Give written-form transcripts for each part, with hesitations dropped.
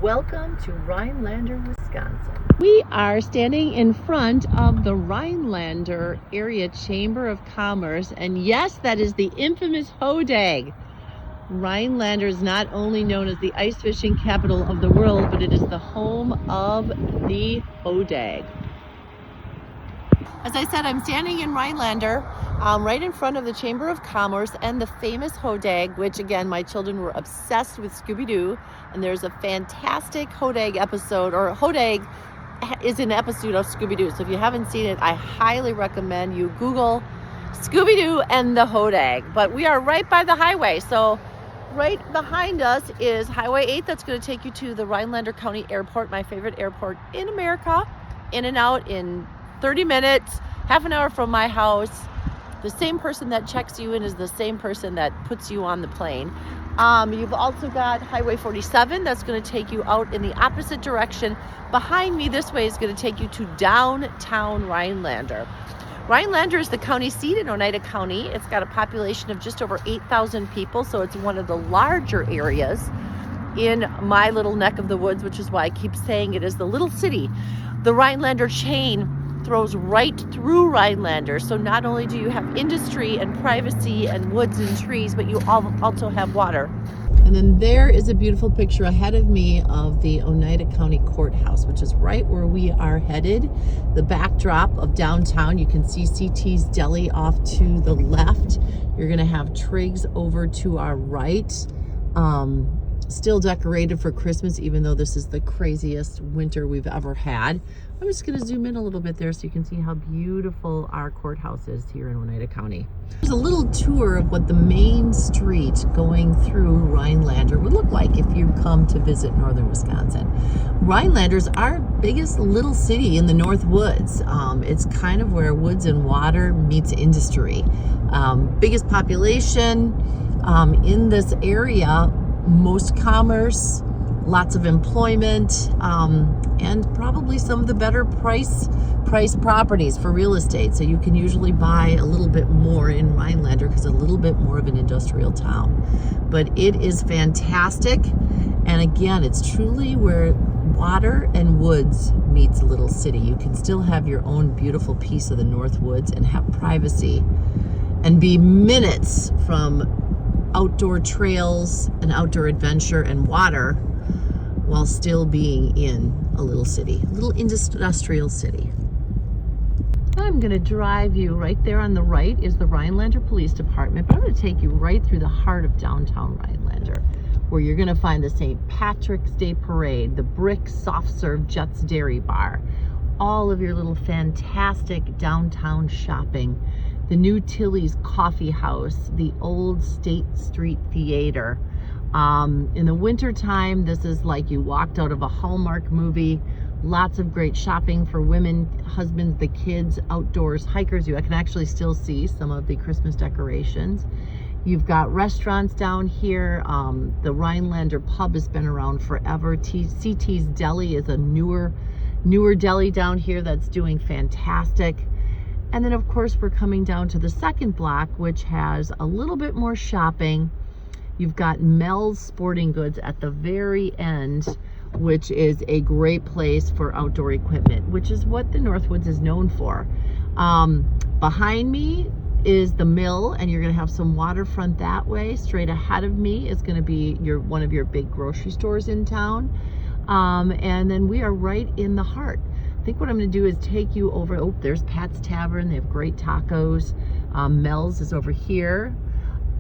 Welcome to Rhinelander, Wisconsin. We are standing in front of the Rhinelander Area Chamber of Commerce, and yes, that is the infamous Hodag. Rhinelander is not only known as the ice fishing capital of the world, but it is the home of the Hodag. As I said, I'm standing in Rhinelander, right in front of the Chamber of Commerce and the famous Hodag, which again, my children were obsessed with Scooby-Doo, and there's a fantastic Hodag episode, or Hodag is an episode of Scooby-Doo. So if you haven't seen it, I highly recommend you Google Scooby-Doo and the Hodag. But we are right by the highway, so right behind us is Highway 8 that's going to take you to the Rhinelander County Airport, my favorite airport in America, in and out in 30 minutes, half an hour from my house. The same person that checks you in is the same person that puts you on the plane. You've also got Highway 47 that's going to take you out in the opposite direction. Behind me this way is going to take you to downtown Rhinelander. Rhinelander is the county seat in Oneida County. It's got a population of just over 8,000 people, so it's one of the larger areas in my little neck of the woods, which is why I keep saying it is the little city. The Rhinelander chain throws right through Rhinelander, so not only do you have industry and privacy and woods and trees, but you also have water. And then there is a beautiful picture ahead of me of the Oneida County Courthouse, which is right where we are headed. The backdrop of downtown, you can see CT's Deli off to the left. You're gonna have Triggs over to our right. Still decorated for Christmas, even though this is the craziest winter we've ever had. I'm just going to zoom in a little bit there so you can see how beautiful our courthouse is here in Oneida County. There's a little tour of what the main street going through Rhinelander would look like if you come to visit northern Wisconsin. Rhinelander's our biggest little city in the North Woods. It's kind of where woods and water meets industry. Biggest population in this area, most commerce, lots of employment, and probably some of the better price properties for real estate. So you can usually buy a little bit more in Rhinelander because it's a little bit more of an industrial town. But it is fantastic. And again, it's truly where water and woods meets a little city. You can still have your own beautiful piece of the North Woods and have privacy and be minutes from outdoor trails and outdoor adventure and water while still being in a little city, a little industrial city. I'm going to drive you right there on the right is the Rhinelander Police Department, but I'm going to take you right through the heart of downtown Rhinelander, where you're going to find the St. Patrick's Day Parade, the Brick Soft Serve Jets Dairy Bar, all of your little fantastic downtown shopping, the new Tilly's Coffee House, the old State Street Theater. In the winter time, this is like you walked out of a Hallmark movie. Lots of great shopping for women, husbands, the kids, outdoors, hikers. You can actually still see some of the Christmas decorations. You've got restaurants down here. The Rhinelander Pub has been around forever. CT's Deli is a newer deli down here that's doing fantastic. And then of course we're coming down to the second block, which has a little bit more shopping. You've got Mel's Sporting Goods at the very end, which is a great place for outdoor equipment, which is what the Northwoods is known for. Behind me is the mill, and you're gonna have some waterfront that way. Straight ahead of me is gonna be one of your big grocery stores in town. And then we are right in the heart. I think what I'm gonna do is take you over, oh, there's Pat's Tavern, they have great tacos. Mel's is over here.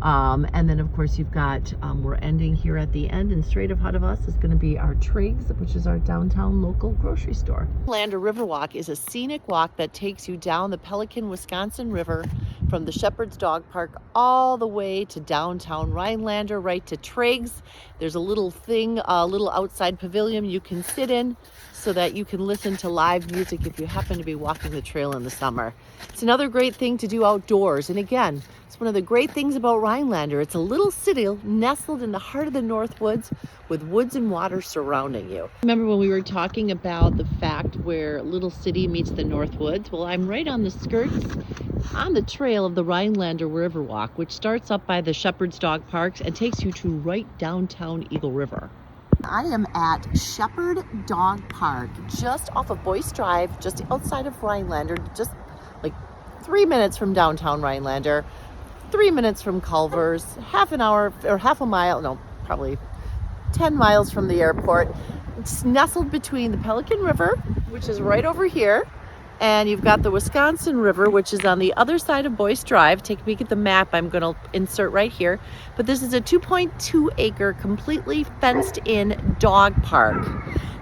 And then of course you've got, we're ending here at the end, and straight ahead of us is going to be our Triggs, which is our downtown local grocery store. Rhinelander Riverwalk is a scenic walk that takes you down the Pelican, Wisconsin River from the Shepherd's Dog Park all the way to downtown Rhinelander, right to Triggs. There's a little thing, a little outside pavilion you can sit in so that you can listen to live music if you happen to be walking the trail in the summer. It's another great thing to do outdoors. And again, it's one of the great things about Rhinelander. It's a little city nestled in the heart of the North Woods with woods and water surrounding you. Remember when we were talking about the fact where little city meets the North Woods? Well, I'm right on the skirts on the trail of the Rhinelander Riverwalk, which starts up by the Shepherd's Dog Parks and takes you to right downtown Eagle River. I am at Shepherd Dog Park, just off of Boyce Drive, just outside of Rhinelander, just like 3 minutes from downtown Rhinelander, 3 minutes from Culver's, half an hour or half a mile, no, probably 10 miles from the airport. It's nestled between the Pelican River, which is right over here, and you've got the Wisconsin River, which is on the other side of Boyce Drive. Take a peek at the map I'm going to insert right here. But this is a 2.2 acre, completely fenced in dog park.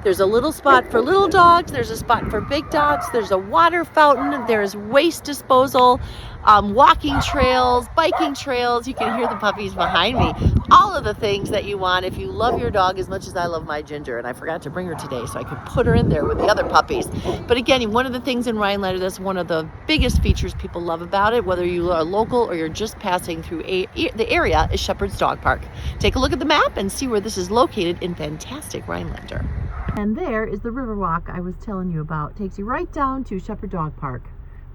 There's a little spot for little dogs. There's a spot for big dogs. There's a water fountain. There's waste disposal, walking trails, biking trails. You can hear the puppies behind me. All of the things that you want if you love your dog as much as I love my Ginger. And I forgot to bring her today so I could put her in there with the other puppies. But again, one of the things in Rhinelander, that's one of the biggest features people love about it, whether you are local or you're just passing through the area, is Shepherd's Dog Park. Take a look at the map and see where this is located in fantastic Rhinelander. And there is the Riverwalk I was telling you about. Takes you right down to Shepherd Dog Park.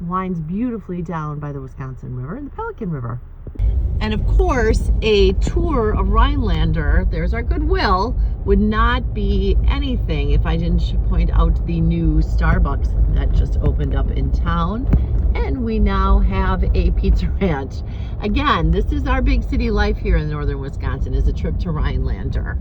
Winds beautifully down by the Wisconsin River and the Pelican River. And of course, a tour of Rhinelander, there's our Goodwill, would not be anything if I didn't point out the new Starbucks that just opened up in town. And we now have a pizza ranch. Again, this is our big city life here in northern Wisconsin, is a trip to Rhinelander.